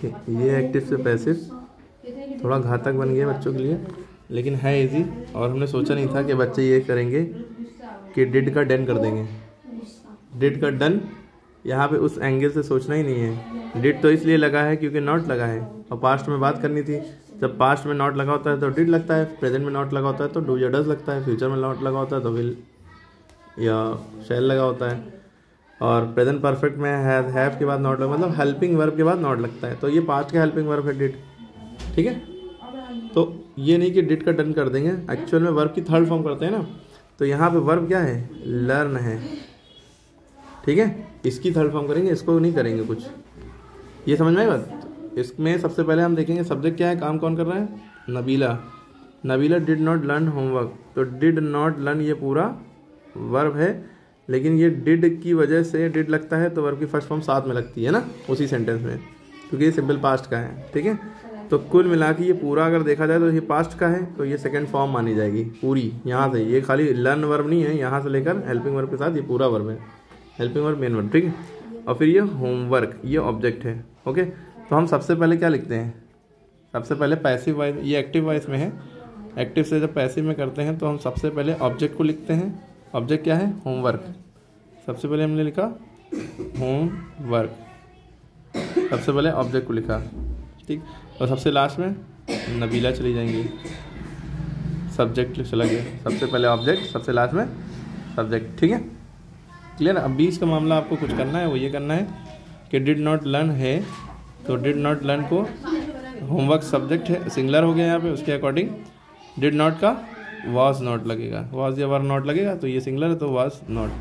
देखिए ये एक्टिव से पैसिव थोड़ा घातक बन गया बच्चों के लिए, लेकिन है इजी। और हमने सोचा नहीं था कि बच्चे ये करेंगे कि डिड का डन कर देंगे। डिड का डन यहाँ पे उस एंगल से सोचना ही नहीं है। डिड तो इसलिए लगा है क्योंकि नॉट लगा है, और पास्ट में बात करनी थी। जब पास्ट में नॉट लगा होता है तो डिड लगता है, प्रेजेंट में नॉट लगा होता है तो डू या डज लगता है, फ्यूचर में नॉट लगा होता है तो विल या शैल लगा होता है, और प्रेजेंट परफेक्ट में हैव के बाद नॉट लगा, मतलब हेल्पिंग वर्ब के बाद नॉट लगता है। तो ये पास्ट का हेल्पिंग वर्ब है डिड, ठीक है। तो ये नहीं कि डिड का डन कर देंगे, एक्चुअल में वर्ब की थर्ड फॉर्म करते हैं ना, तो यहाँ पे वर्ब क्या है, लर्न है, ठीक है। इसकी थर्ड फॉर्म करेंगे, इसको नहीं करेंगे कुछ। ये समझ में आई बात। इसमें सबसे पहले हम देखेंगे सब्जेक्ट क्या है, काम कौन कर रहा है, Nabila. Nabila did not learn homework, तो डिड नॉट लर्न ये पूरा वर्ब है, लेकिन ये डिड की वजह से डिड लगता है तो वर्ब की फर्स्ट फॉर्म साथ में लगती है ना उसी सेंटेंस में, क्योंकि ये सिंपल पास्ट का है, ठीक है। तो कुल मिला के ये पूरा अगर देखा जाए तो ये पास्ट का है, तो ये सेकंड फॉर्म मानी जाएगी पूरी। यहाँ से ये खाली लर्न वर्ब नहीं है, यहाँ से लेकर हेल्पिंग वर्ब के साथ ये पूरा वर्ब है, हेल्पिंग वर्ब मेन वर्ब, ठीक है। और फिर ये होमवर्क ये ऑब्जेक्ट है, ओके। तो हम सबसे पहले क्या लिखते हैं, सबसे पहले पैसिव वॉइस, ये एक्टिव वॉइस में है। एक्टिव से जब पैसिव में करते हैं तो हम सबसे पहले ऑब्जेक्ट को लिखते हैं। ऑब्जेक्ट क्या है, होमवर्क। सबसे पहले हमने लिखा होमवर्क, सबसे पहले ऑब्जेक्ट को लिखा, ठीक। और सबसे लास्ट में नबीला चली जाएंगी, सब्जेक्ट चला गया, सबसे पहले ऑब्जेक्ट, सबसे लास्ट में सब्जेक्ट, ठीक है। क्लियर। अब बीच का मामला आपको कुछ करना है, वो ये करना है कि डिड नॉट लर्न है, तो डिड नॉट लर्न को होमवर्क सब्जेक्ट है, सिंगुलर हो गया यहाँ पे, उसके अकॉर्डिंग डिड नॉट का वाज नॉट लगेगा, वाज या वर नॉट लगेगा, तो ये सिंगुलर है तो was not,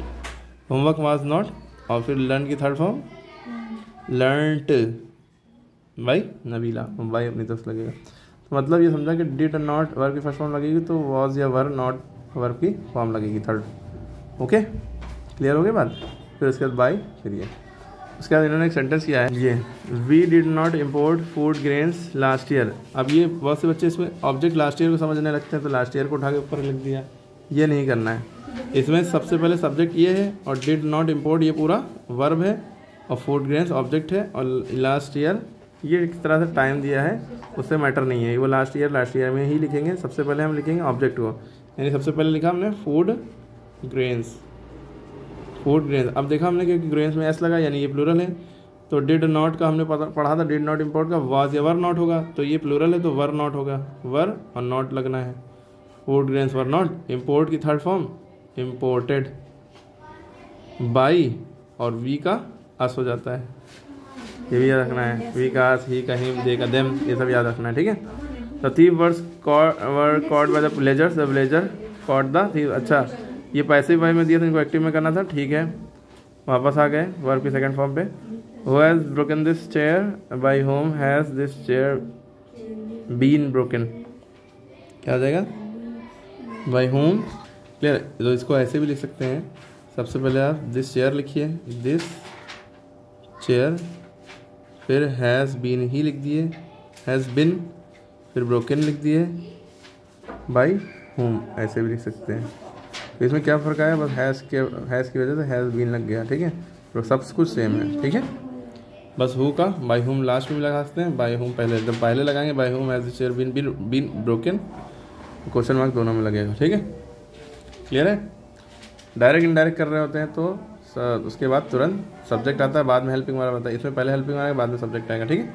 homework was not. और फिर लर्न की third form learnt by Nabila, by अपनी तरफ लगेगा। तो मतलब ये समझा कि डिड नॉट वर्ब की फर्स्ट फॉर्म लगेगी तो वाज या वर नॉट वर्ब की फॉर्म लगेगी थर्ड, ओके। क्लियर हो गई बात। फिर उसके बाद बाई, फिर ये उसके बाद इन्होंने एक सेंटेंस किया है, ये we did not import food grains last year. अब ये बहुत से बच्चे इसमें ऑब्जेक्ट लास्ट ईयर को समझने लगते हैं, तो लास्ट ईयर को उठा के ऊपर लिख दिया, ये नहीं करना है। इसमें सबसे पहले सब्जेक्ट ये है, और डिड नॉट इम्पोर्ट ये पूरा वर्ब है, और फूड ग्रेन्स ऑब्जेक्ट है, और लास्ट ईयर ये एक तरह से टाइम दिया है, उससे मैटर नहीं है, वो लास्ट ईयर में ही लिखेंगे। सबसे पहले हम लिखेंगे ऑब्जेक्ट को, यानी सबसे पहले लिखा हमने फूड ग्रेन्स, फूड ग्रेन्स। अब देखा हमने क्योंकि ग्रेन्स में एस लगा, यानी ये प्लूरल है, तो डिड नॉट का हमने पढ़ा था, डिड नॉट इम्पोर्ट का वाज या वर नॉट होगा, तो ये प्लूरल है तो वर नॉट होगा, वर और नॉट लगना है। Food grains were not, import की थर्ड फॉर्म इम्पोर्टेड, बाई और वी का अस हो जाता है, ये भी याद रखना है, वी का अस, ही का हिम, दे का देम, ये सब याद रखना है, ठीक है। The thief were caught by the villagers, the villager caught the thief. अच्छा, ये पैसिव वाई में दिया था, इनको एक्टिव में करना था, ठीक है। वापस आ गए वर्ब की सेकंड फॉर्म पे। Who has broken this chair, by whom has this chair been broken, क्या हो जाएगा, बाय होम। क्लियर। तो इसको ऐसे भी लिख सकते हैं, सबसे पहले आप दिस चेयर लिखिए, दिस चेयर, फिर हैज़ बीन ही लिख दिए, हैज़ बिन, फिर ब्रोकन लिख दिए, बाय होम, ऐसे भी लिख सकते हैं। तो इसमें क्या फ़र्क आया, बस हैज़ की वजह से हैज़ बीन लग गया, ठीक है। तो सब कुछ सेम है, ठीक है। बस हु का बाय होम लास्ट में लगा सकते हैं, बाय होम पहले, जब पहले लगाएंगे by whom has the chair been broken, question mark दोनों में लगेगा, ठीक है। क्लियर है। डायरेक्ट इनडायरेक्ट कर रहे होते हैं तो उसके बाद तुरंत सब्जेक्ट आता है, बाद में हेल्पिंग वर्ब आता है। इसमें पहले हेल्पिंग वर्ब आएगा, बाद में सब्जेक्ट आएगा, ठीक है।